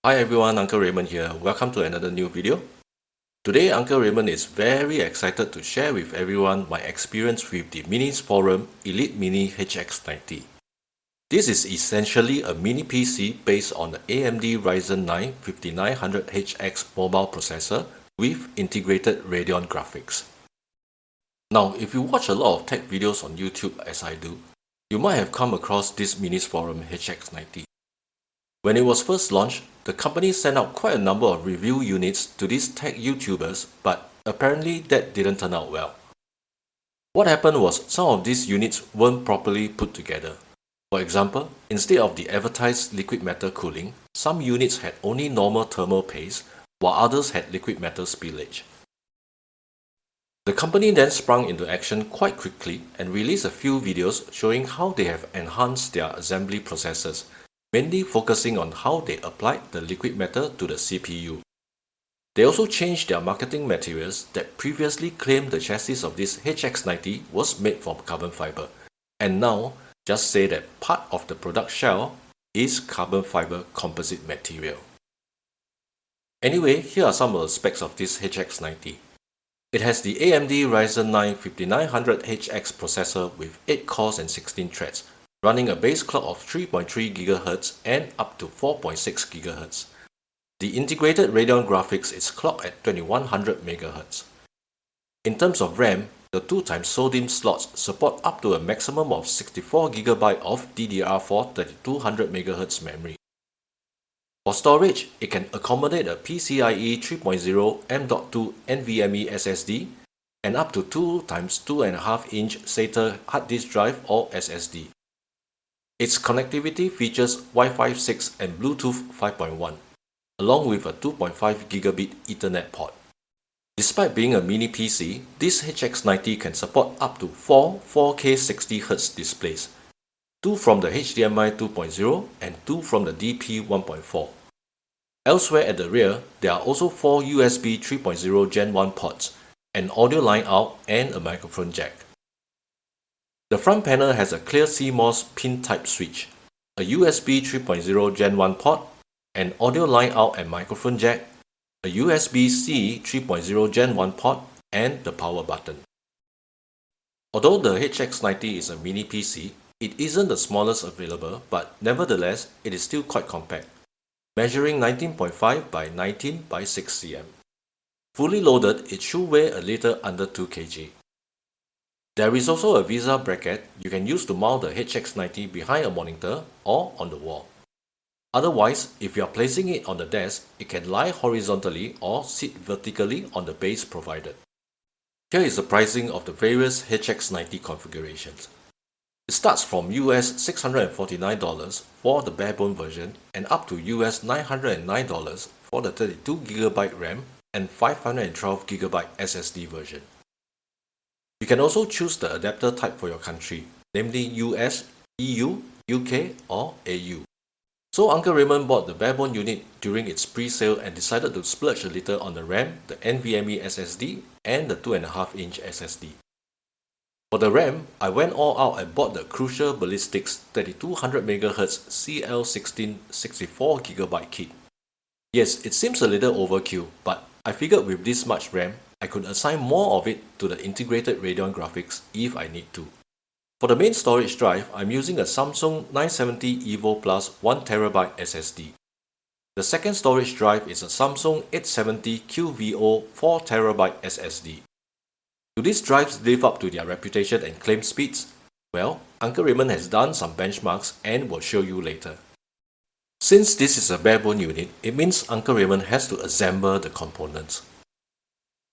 Hi everyone, Uncle Raymond here. Welcome to another new video. Today Uncle Raymond is very excited to share with everyone my experience with the Minisforum EliteMini HX90. This is essentially a mini PC based on the AMD Ryzen 9 5900HX mobile processor with integrated Radeon graphics. Now, if you watch a lot of tech videos on YouTube as I do, you might have come across this Minisforum HX90. When it was first launched, the company sent out quite a number of review units to these tech YouTubers, but apparently that didn't turn out well. What happened was some of these units weren't properly put together. For example, instead of the advertised liquid metal cooling, some units had only normal thermal paste, while others had liquid metal spillage. The company then sprung into action quite quickly and released a few videos showing how they have enhanced their assembly processes, mainly focusing on how they applied the liquid metal to the CPU. They also changed their marketing materials that previously claimed the chassis of this HX90 was made from carbon fiber, and now just say that part of the product shell is carbon fiber composite material. Anyway, here are some of the specs of this HX90. It has the AMD Ryzen 9 5900HX processor with 8 cores and 16 threads, running a base clock of 3.3 GHz and up to 4.6 GHz. The integrated Radeon graphics is clocked at 2100 MHz. In terms of RAM, the 2x SODIMM slots support up to a maximum of 64 GB of DDR4 3200 MHz memory. For storage, it can accommodate a PCIe 3.0 M.2 NVMe SSD and up to 2x2.5-inch SATA hard disk drive or SSD. Its connectivity features Wi-Fi 6 and Bluetooth 5.1, along with a 2.5 Gigabit Ethernet port. Despite being a mini PC, this HX90 can support up to 4 4K 60Hz displays, 2 from the HDMI 2.0 and 2 from the DP 1.4. Elsewhere at the rear, there are also 4 USB 3.0 Gen 1 ports, an audio line out and a microphone jack. The front panel has a clear CMOS pin type switch, a USB 3.0 Gen 1 port, an audio line out and microphone jack, a USB-C 3.0 Gen 1 port, and the power button. Although the HX90 is a mini PC, it isn't the smallest available, but nevertheless, it is still quite compact, measuring 19.5 by 19 by 6 cm. Fully loaded, it should weigh a little under 2 kg. There is also a VESA bracket you can use to mount the HX90 behind a monitor or on the wall. Otherwise, if you are placing it on the desk, it can lie horizontally or sit vertically on the base provided. Here is the pricing of the various HX90 configurations. It starts from US $649 for the barebone version and up to US $909 for the 32GB RAM and 512GB SSD version. You can also choose the adapter type for your country, namely US, EU, UK or AU. So Uncle Raymond bought the barebone unit during its pre-sale and decided to splurge a little on the RAM, the NVMe SSD and the 2.5-inch SSD. For the RAM, I went all out and bought the crucial Ballistix 3200 MHz CL16 64GB kit. Yes, it seems a little overkill, but I figured with this much RAM, I could assign more of it to the integrated Radeon graphics if I need to. For the main storage drive, I'm using a Samsung 970 EVO Plus 1TB SSD. The second storage drive is a Samsung 870 QVO 4TB SSD. Do these drives live up to their reputation and claimed speeds? Well, Uncle Raymond has done some benchmarks and will show you later. Since this is a barebone unit, it means Uncle Raymond has to assemble the components.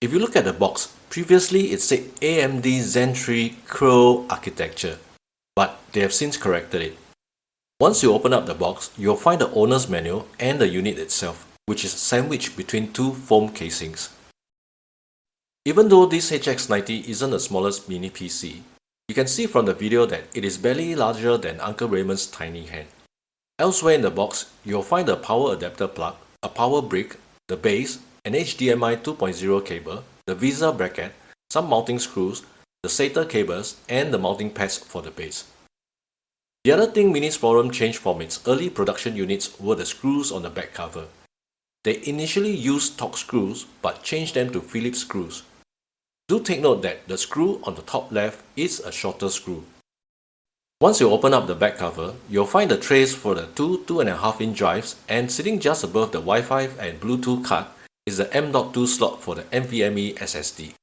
If you look at the box, previously it said AMD Zen 3 Crow architecture, but they have since corrected it. Once you open up the box, you'll find the owner's manual and the unit itself, which is sandwiched between two foam casings. Even though this HX90 isn't the smallest mini PC, you can see from the video that it is barely larger than Uncle Raymond's tiny hand. Elsewhere in the box, you'll find a power adapter plug, a power brick, the base, an HDMI 2.0 cable, the VESA bracket, some mounting screws, the SATA cables, and the mounting pads for the base. The other thing Minisforum changed from its early production units were the screws on the back cover. They initially used Torx screws but changed them to Phillips screws. Do take note that the screw on the top left is a shorter screw. Once you open up the back cover, you'll find the trays for the two 2.5-inch drives, and sitting just above the Wi-Fi and Bluetooth card is the M.2 slot for the NVMe SSD.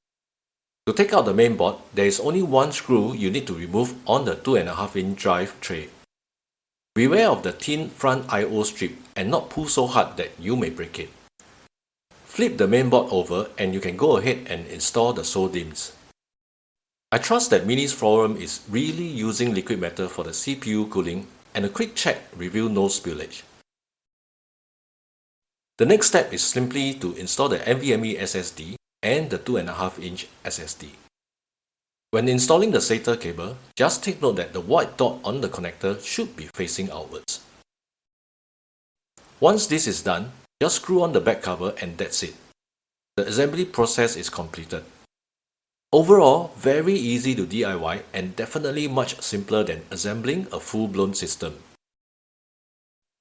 To take out the main board, there is only one screw you need to remove on the 2.5-inch drive tray. Beware of the thin front I/O strip and not pull so hard that you may break it. Flip the main board over and you can go ahead and install the SODIMMs. I trust that Minisforum is really using liquid metal for the CPU cooling, and a quick check revealed no spillage. The next step is simply to install the NVMe SSD and the 2.5-inch SSD. When installing the SATA cable, just take note that the white dot on the connector should be facing outwards. Once this is done, just screw on the back cover and that's it. The assembly process is completed. Overall, very easy to DIY and definitely much simpler than assembling a full-blown system.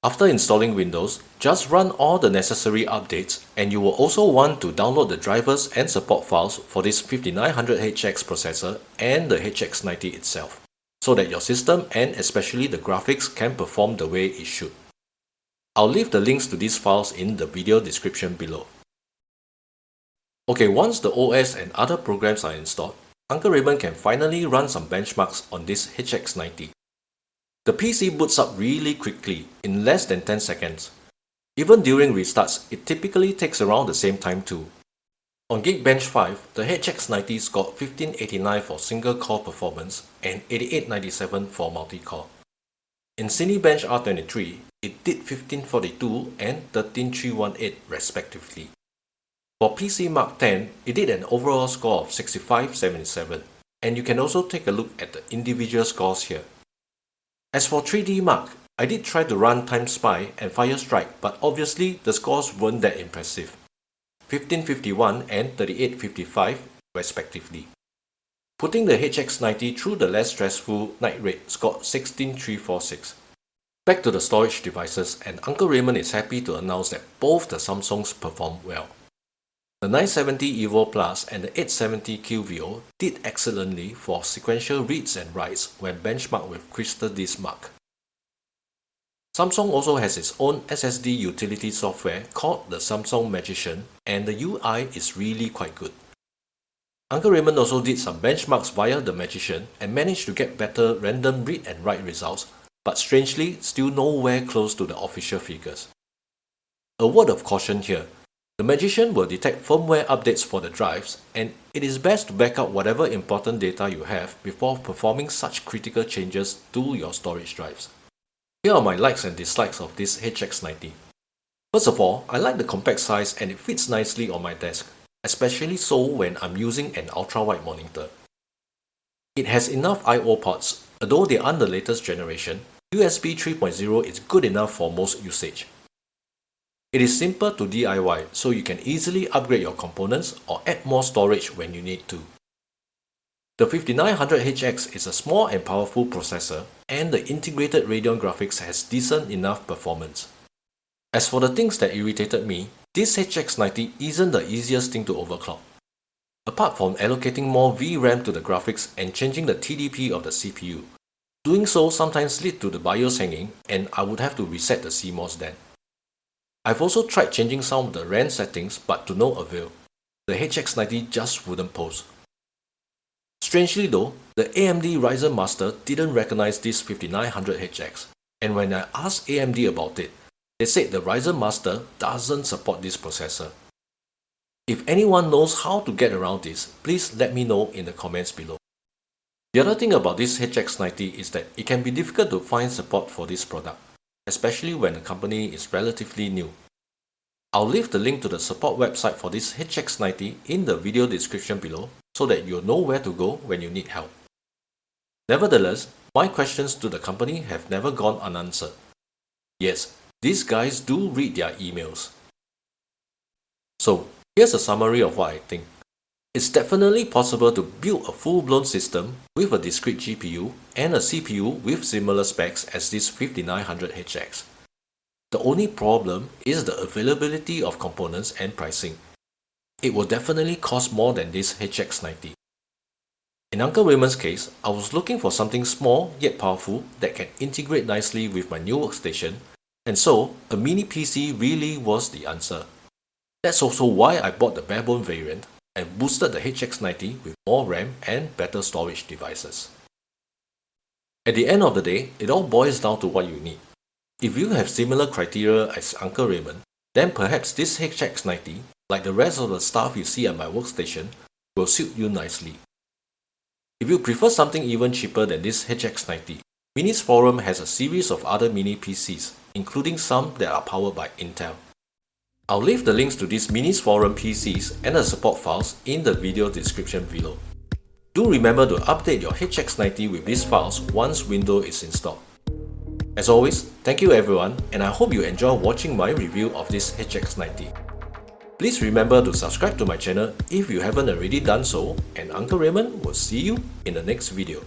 After installing Windows, just run all the necessary updates, and you will also want to download the drivers and support files for this 5900HX processor and the HX90 itself, so that your system and especially the graphics can perform the way it should. I'll leave the links to these files in the video description below. Okay, once the OS and other programs are installed, Uncle Raymond can finally run some benchmarks on this HX90. The PC boots up really quickly, in less than 10 seconds. Even during restarts, it typically takes around the same time too. On Geekbench 5, the HX90 scored 1589 for single core performance and 8897 for multi-core. In Cinebench R23, it did 1542 and 13318 respectively. For PC Mark X, it did an overall score of 6577, and you can also take a look at the individual scores here. As for 3D Mark, I did try to run Time Spy and Firestrike, but obviously the scores weren't that impressive. 1551 and 3855 respectively. Putting the HX90 through the less stressful night raid scored 16346. Back to the storage devices, and Uncle Raymond is happy to announce that both the Samsungs performed well. The 970 EVO Plus and the 870 QVO did excellently for sequential reads and writes when benchmarked with Crystal Disk Mark. Samsung also has its own SSD utility software called the Samsung Magician, and the UI is really quite good. Uncle Raymond also did some benchmarks via the Magician and managed to get better random read and write results, but strangely still nowhere close to the official figures. A word of caution here. The Magician will detect firmware updates for the drives, and it is best to back up whatever important data you have before performing such critical changes to your storage drives. Here are my likes and dislikes of this HX90. First of all, I like the compact size and it fits nicely on my desk, especially so when I'm using an ultra-wide monitor. It has enough I/O ports. Although they aren't the latest generation, USB 3.0 is good enough for most usage. It is simple to DIY, so you can easily upgrade your components or add more storage when you need to. The 5900HX is a small and powerful processor, and the integrated Radeon graphics has decent enough performance. As for the things that irritated me, this HX90 isn't the easiest thing to overclock. Apart from allocating more VRAM to the graphics and changing the TDP of the CPU, doing so sometimes lead to the BIOS hanging, and I would have to reset the CMOS then. I've also tried changing some of the RAM settings, but to no avail. The HX90 just wouldn't pose. Strangely though, the AMD Ryzen master didn't recognize this 5900HX, and when I asked AMD about it, they said the Ryzen master doesn't support this processor. If anyone knows how to get around this, please let me know in the comments below. The other thing about this HX90 is that it can be difficult to find support for this product, especially when the company is relatively new. I'll leave the link to the support website for this HX90 in the video description below so that you'll know where to go when you need help. Nevertheless, my questions to the company have never gone unanswered. Yes, these guys do read their emails. So, here's a summary of what I think. It's definitely possible to build a full-blown system with a discrete GPU and a CPU with similar specs as this 5900HX. The only problem is the availability of components and pricing. It will definitely cost more than this HX90. In Uncle Raymond's case, I was looking for something small yet powerful that can integrate nicely with my new workstation, and so a mini PC really was the answer. That's also why I bought the barebone variant and boosted the HX90 with more RAM and better storage devices. At the end of the day, it all boils down to what you need. If you have similar criteria as Uncle Raymond, then perhaps this HX90, like the rest of the stuff you see at my workstation, will suit you nicely. If you prefer something even cheaper than this HX90, Minisforum has a series of other mini PCs, including some that are powered by Intel. I'll leave the links to these Minisforum PCs and the support files in the video description below. Do remember to update your HX90 with these files once Windows is installed. As always, thank you everyone, and I hope you enjoy watching my review of this HX90. Please remember to subscribe to my channel if you haven't already done so, and Uncle Raymond will see you in the next video.